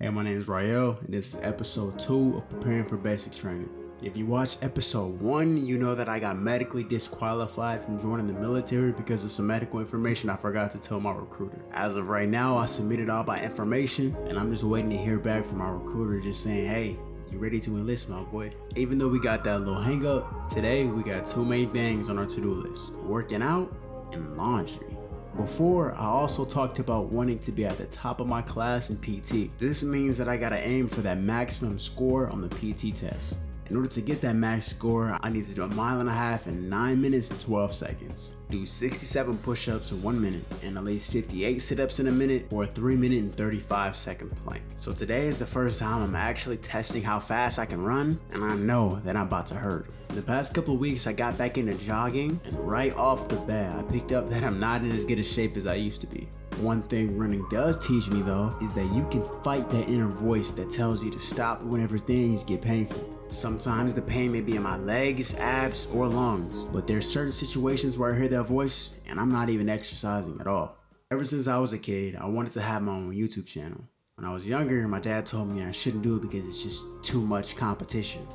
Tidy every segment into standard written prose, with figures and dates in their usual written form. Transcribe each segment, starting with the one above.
Hey, my name is Rael, and this is episode 2 of Preparing for Basic Training. If you watched episode 1, you know that I got medically disqualified from joining the military because of some medical information I forgot to tell my recruiter. As of right now, I submitted all my information, and I'm just waiting to hear back from my recruiter just saying, hey, you ready to enlist, my boy? Even though we got that little hang up, today we got 2 main things on our to-do list: working out and laundry. Before, I also talked about wanting to be at the top of my class in PT. This means that I gotta aim for that maximum score on the PT test. In order to get that max score, I need to do 1.5 miles in 9 minutes and 12 seconds. Do 67 push-ups in 1 minute and at least 58 sit-ups in a minute or a 3-minute and 35-second plank. So today is the first time I'm actually testing how fast I can run, and I know that I'm about to hurt. In the past couple of weeks, I got back into jogging, and right off the bat, I picked up that I'm not in as good a shape as I used to be. One thing running does teach me though is that you can fight that inner voice that tells you to stop whenever things get painful. Sometimes the pain may be in my legs, abs, or lungs, but there's certain situations where I hear that voice and I'm not even exercising at all. Ever since I was a kid, I wanted to have my own YouTube channel. When I was younger, my dad told me I shouldn't do it because it's just too much competition.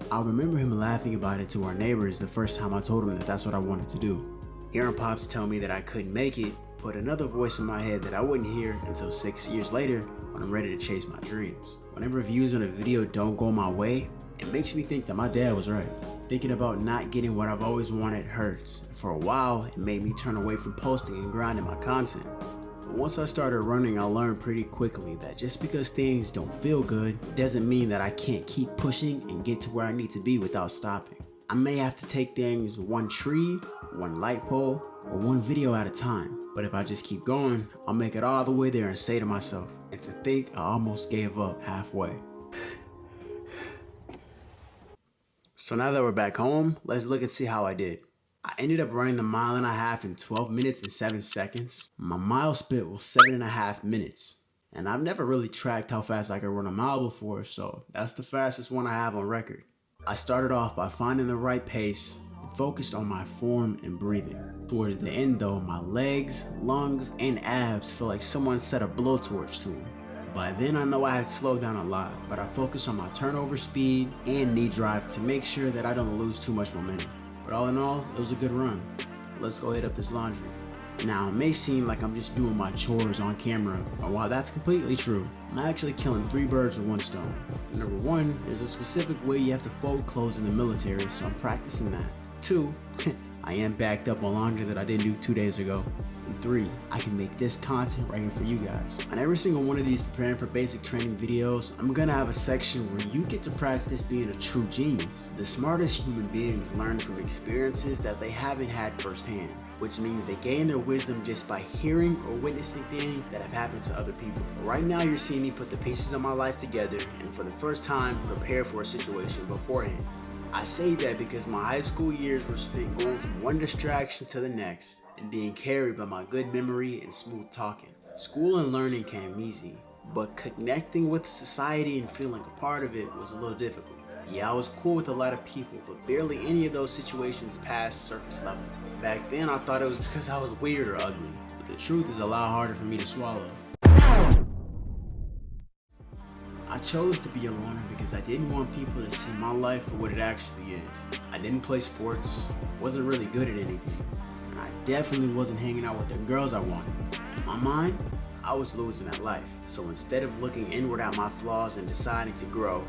I remember him laughing about it to our neighbors the first time I told him that that's what I wanted to do. Hearing Pops tell me that I couldn't make it put another voice in my head that I wouldn't hear until 6 years later when I'm ready to chase my dreams. Whenever views on a video don't go my way, it makes me think that my dad was right. Thinking about not getting what I've always wanted hurts. For a while, it made me turn away from posting and grinding my content. But once I started running, I learned pretty quickly that just because things don't feel good doesn't mean that I can't keep pushing and get to where I need to be without stopping. I may have to take things one tree, one light pole, or one video at a time. But if I just keep going, I'll make it all the way there and say to myself, and to think I almost gave up halfway. So now that we're back home, let's look and see how I did. I ended up running the 1.5 miles in 12 minutes and 7 seconds. My mile split was 7.5 minutes. And I've never really tracked how fast I could run a mile before, so that's the fastest one I have on record. I started off by finding the right pace and focused on my form and breathing. Towards the end though, my legs, lungs, and abs felt like someone set a blowtorch to them. By then I know I had slowed down a lot, but I focused on my turnover speed and knee drive to make sure that I don't lose too much momentum. But all in all, it was a good run. Let's go hit up this laundry. Now, it may seem like I'm just doing my chores on camera, and while that's completely true, I'm actually killing 3 birds with 1 stone. Number 1, there's a specific way you have to fold clothes in the military, so I'm practicing that. 2, I am backed up on laundry that I didn't do 2 days ago. And 3, I can make this content right here for you guys. On every single one of these preparing for basic training videos, I'm gonna have a section where you get to practice being a true genius. The smartest human beings learn from experiences that they haven't had firsthand, which means they gain their wisdom just by hearing or witnessing things that have happened to other people. Right now you're seeing me put the pieces of my life together and for the first time prepare for a situation beforehand. I say that because my high school years were spent going from one distraction to the next and being carried by my good memory and smooth talking. School and learning came easy, but connecting with society and feeling a part of it was a little difficult. Yeah, I was cool with a lot of people, but barely any of those situations passed surface level. Back then I thought it was because I was weird or ugly, but the truth is a lot harder for me to swallow. I chose to be a loner because I didn't want people to see my life for what it actually is. I didn't play sports, wasn't really good at anything, and I definitely wasn't hanging out with the girls I wanted. In my mind, I was losing at life. So instead of looking inward at my flaws and deciding to grow,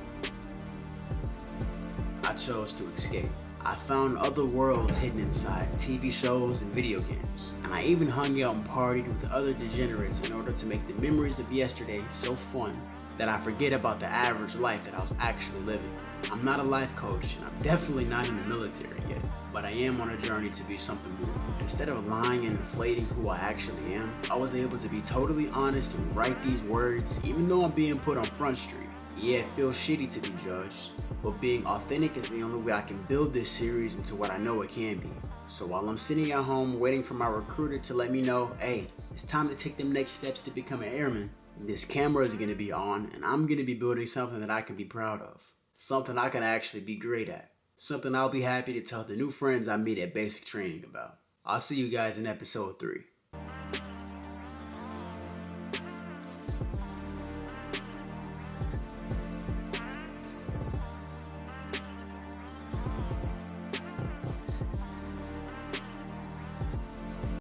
I chose to escape. I found other worlds hidden inside TV shows and video games, and I even hung out and partied with other degenerates in order to make the memories of yesterday so fun that I forget about the average life that I was actually living. I'm not a life coach, and I'm definitely not in the military yet, but I am on a journey to be something more. Instead of lying and inflating who I actually am, I was able to be totally honest and write these words even though I'm being put on Front Street. Yeah, it feels shitty to be judged, but being authentic is the only way I can build this series into what I know it can be. So while I'm sitting at home waiting for my recruiter to let me know, hey, it's time to take them next steps to become an airman, this camera is going to be on and I'm going to be building something that I can be proud of. Something I can actually be great at. Something I'll be happy to tell the new friends I meet at basic training about. I'll see you guys in episode 3.